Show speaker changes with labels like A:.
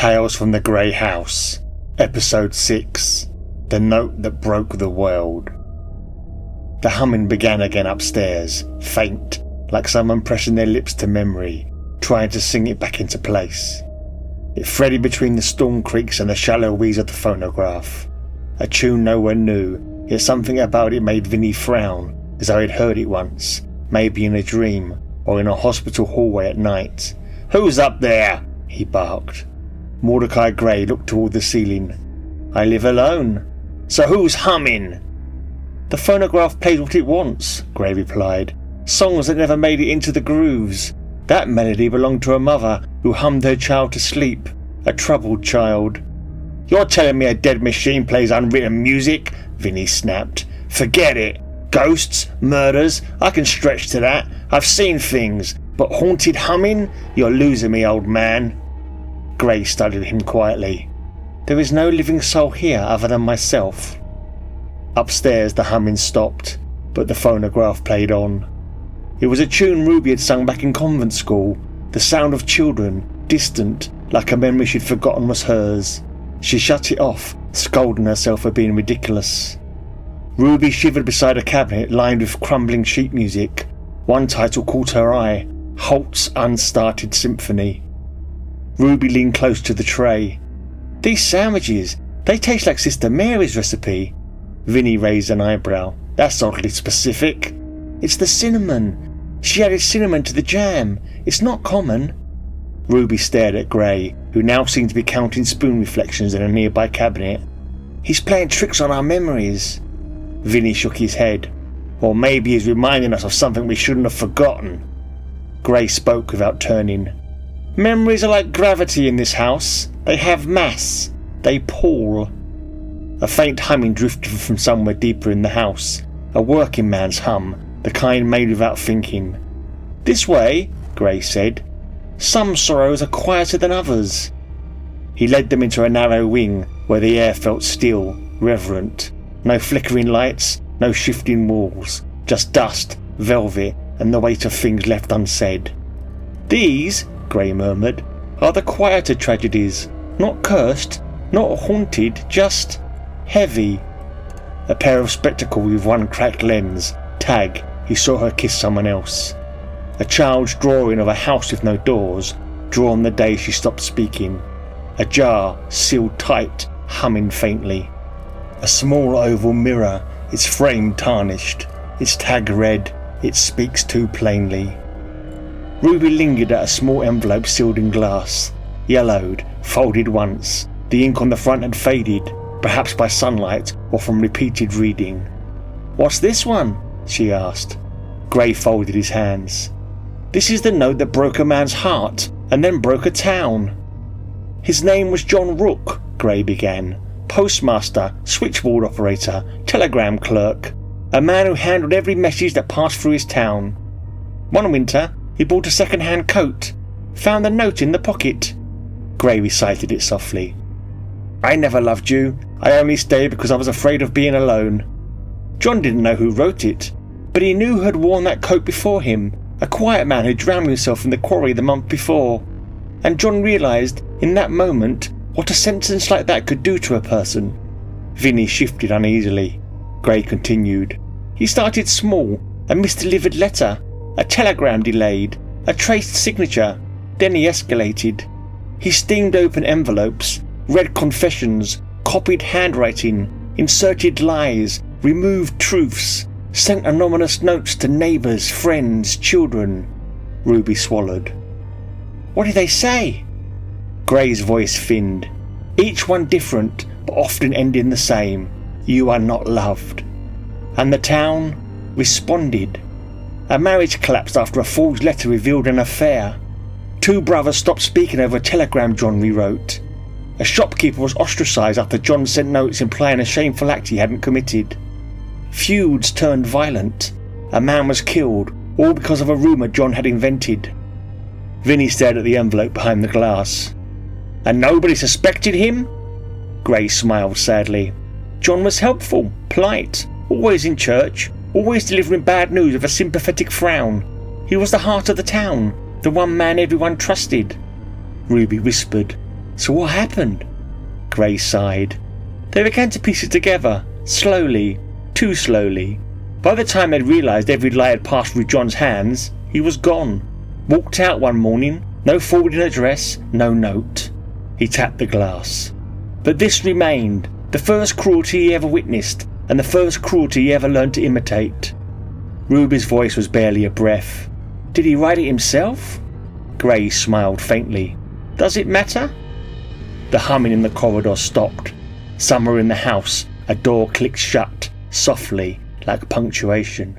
A: Tales from the Grey House, Episode 6, The Note That Broke the World. The humming began again upstairs, faint, like someone pressing their lips to memory, trying to sing it back into place. It threaded between the storm creaks and the shallow wheeze of the phonograph. A tune no one knew, yet something about it made Vinnie frown, as though he'd heard it once, maybe in a dream, or in a hospital hallway at night. "Who's up there?" he barked. Mordecai Grey looked toward the ceiling. "I live alone." "So who's humming?" "The phonograph plays what it wants," Grey replied. "Songs that never made it into the grooves. That melody belonged to a mother who hummed her child to sleep, a troubled child." "You're telling me a dead machine plays unwritten music?" Vinnie snapped. "Forget it. Ghosts, murders, I can stretch to that. I've seen things. But haunted humming? You're losing me, old man." Grey studied him quietly. "There is no living soul here other than myself." Upstairs the humming stopped, but the phonograph played on. It was a tune Ruby had sung back in convent school, the sound of children, distant, like a memory she'd forgotten was hers. She shut it off, scolding herself for being ridiculous. Ruby shivered beside a cabinet lined with crumbling sheet music. One title caught her eye, Holt's Unstarted Symphony. Ruby leaned close to the tray. "These sandwiches, they taste like Sister Mary's recipe." Vinnie raised an eyebrow. "That's oddly specific." "It's the cinnamon. She added cinnamon to the jam. It's not common." Ruby stared at Grey, who now seemed to be counting spoon reflections in a nearby cabinet. "He's playing tricks on our memories." Vinnie shook his head. "Or maybe he's reminding us of something we shouldn't have forgotten." Grey spoke without turning. "Memories are like gravity in this house. They have mass. They pull." A faint humming drifted from somewhere deeper in the house, a working man's hum, the kind made without thinking. "This way," Grey said. "Some sorrows are quieter than others." He led them into a narrow wing where the air felt still, reverent. No flickering lights, no shifting walls, just dust, velvet, and the weight of things left unsaid. "These," Grey murmured, "are the quieter tragedies, not cursed, not haunted, just heavy." A pair of spectacles with one cracked lens. Tag, he saw her kiss someone else. A child's drawing of a house with no doors, drawn the day she stopped speaking. A jar, sealed tight, humming faintly. A small oval mirror, its frame tarnished, its tag red, it speaks too plainly. Ruby lingered at a small envelope sealed in glass, yellowed, folded once. The ink on the front had faded, perhaps by sunlight or from repeated reading. "What's this one?" she asked. Grey folded his hands. "This is the note that broke a man's heart and then broke a town." "His name was John Rook," Grey began. "Postmaster, switchboard operator, telegram clerk. A man who handled every message that passed through his town. One winter, he bought a second-hand coat. Found the note in the pocket." Grey recited it softly. "I never loved you. I only stayed because I was afraid of being alone." John didn't know who wrote it, but he knew who had worn that coat before him, a quiet man who drowned himself in the quarry the month before. And John realised, in that moment, what a sentence like that could do to a person. Vinnie shifted uneasily. Grey continued. "He started small, a misdelivered letter, a telegram delayed, a traced signature. Then he escalated. He steamed open envelopes, read confessions, copied handwriting, inserted lies, removed truths, sent anonymous notes to neighbours, friends, children." Ruby swallowed. "What did they say?" Grey's voice thinned. "Each one different, but often ending the same. You are not loved." "And the town responded. A marriage collapsed after a forged letter revealed an affair. 2 brothers stopped speaking over a telegram John rewrote. A shopkeeper was ostracised after John sent notes implying a shameful act he hadn't committed. Feuds turned violent. A man was killed, all because of a rumour John had invented." Vinnie stared at the envelope behind the glass. "And nobody suspected him?" Grey smiled sadly. "John was helpful, polite, always in church, always delivering bad news with a sympathetic frown. He was the heart of the town, the one man everyone trusted." Ruby whispered. So what happened? Grey sighed. They began to piece it together, slowly, too slowly. By the time they'd realised every lie had passed through John's hands, he was gone. Walked out one morning, no forwarding address, no note. He tapped the glass. But this remained, the first cruelty he ever witnessed, and the first cruelty he ever learned to imitate. Ruby's voice was barely a breath. Did he write it himself? Grey smiled faintly. Does it matter? The humming in the corridor stopped. Somewhere in the house, a door clicked shut, softly, like punctuation.